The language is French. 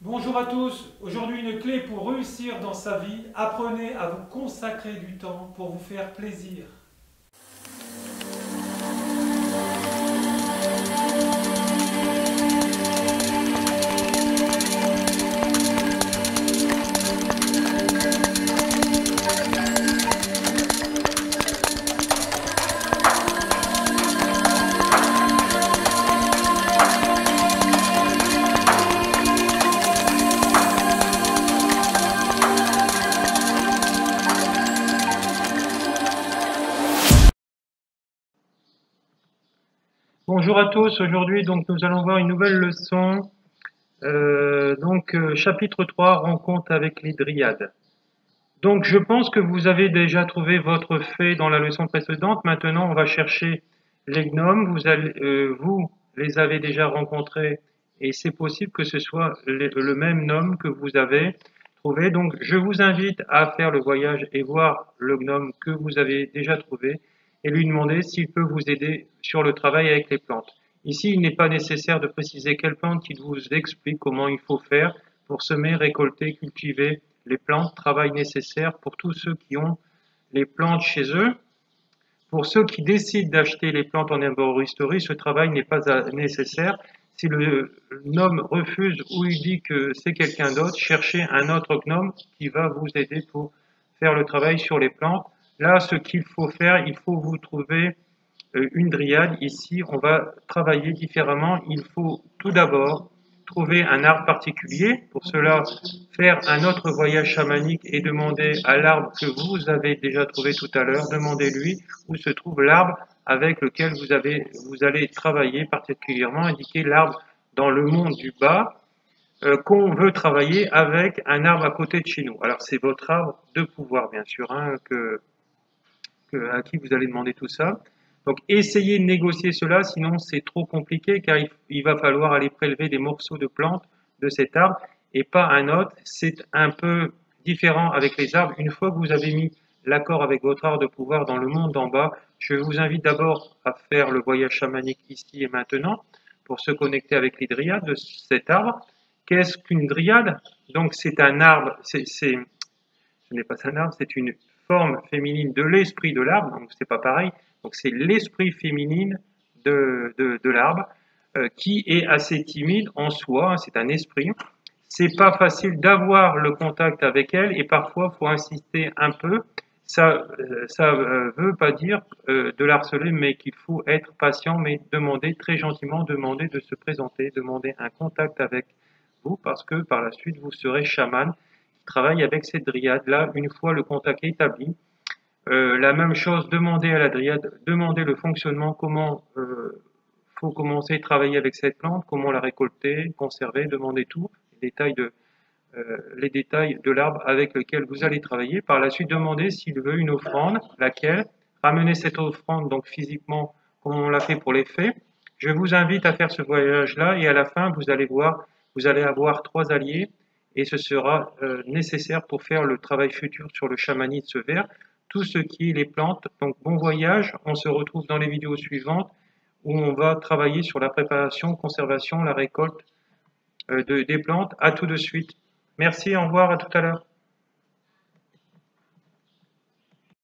Bonjour à tous, aujourd'hui une clé pour réussir dans sa vie, apprenez à vous consacrer du temps pour vous faire plaisir. Bonjour à tous, aujourd'hui nous allons voir une nouvelle leçon, chapitre 3, rencontre avec les dryades. Donc je pense que vous avez déjà trouvé votre fait dans la leçon précédente, maintenant on va chercher les gnomes, vous les avez déjà rencontrés et c'est possible que ce soit le même gnome que vous avez trouvé. Donc je vous invite à faire le voyage et voir le gnome que vous avez déjà trouvé et lui demander s'il peut vous aider sur le travail avec les plantes. Ici, il n'est pas nécessaire de préciser quelle plante, il vous explique comment il faut faire pour semer, récolter, cultiver les plantes, travail nécessaire pour tous ceux qui ont les plantes chez eux. Pour ceux qui décident d'acheter les plantes en herboristerie, ce travail n'est pas nécessaire. Si le gnome refuse ou il dit que c'est quelqu'un d'autre, cherchez un autre gnome qui va vous aider pour faire le travail sur les plantes. Là, ce qu'il faut faire, il faut vous trouver une dryade. Ici, on va travailler différemment. Il faut tout d'abord trouver un arbre particulier. Pour cela, faire un autre voyage chamanique et demander à l'arbre que vous avez déjà trouvé tout à l'heure, demandez-lui où se trouve l'arbre avec lequel vous allez travailler particulièrement, indiquer l'arbre dans le monde du bas qu'on veut travailler avec un arbre à côté de chez nous. Alors c'est votre arbre de pouvoir bien sûr à qui vous allez demander tout ça. Donc essayez de négocier cela, sinon c'est trop compliqué car il va falloir aller prélever des morceaux de plantes de cet arbre et pas un autre. C'est un peu différent avec les arbres. Une fois que vous avez mis l'accord avec votre arbre de pouvoir dans le monde d'en bas, je vous invite d'abord à faire le voyage chamanique ici et maintenant pour se connecter avec les dryades de cet arbre. Qu'est-ce qu'une dryade? Donc c'est un arbre, ce n'est pas un arbre, c'est une forme féminine de l'esprit de l'arbre, donc c'est pas pareil. Donc c'est l'esprit féminine de l'arbre qui est assez timide en soi, c'est un esprit. C'est pas facile d'avoir le contact avec elle et parfois faut insister un peu. Ça veut pas dire de l'harceler, mais qu'il faut être patient, mais demander très gentiment, demander de se présenter, demander un contact avec vous parce que par la suite vous serez chaman qui travaille avec cette dryade-là une fois le contact établi. La même chose, demander à la dryade, demander le fonctionnement, comment faut commencer à travailler avec cette plante, comment la récolter, conserver, demander tout, les détails de l'arbre avec lequel vous allez travailler. Par la suite, demander s'il veut une offrande, laquelle, ramener cette offrande donc physiquement comme on l'a fait pour les faits. Je vous invite à faire ce voyage-là et à la fin, vous allez voir, vous allez avoir 3 alliés et ce sera nécessaire pour faire le travail futur sur le chamanisme vert. Tout ce qui est les plantes. Donc bon voyage, on se retrouve dans les vidéos suivantes où on va travailler sur la préparation, conservation, la récolte des plantes. À tout de suite. Merci, au revoir, à tout à l'heure.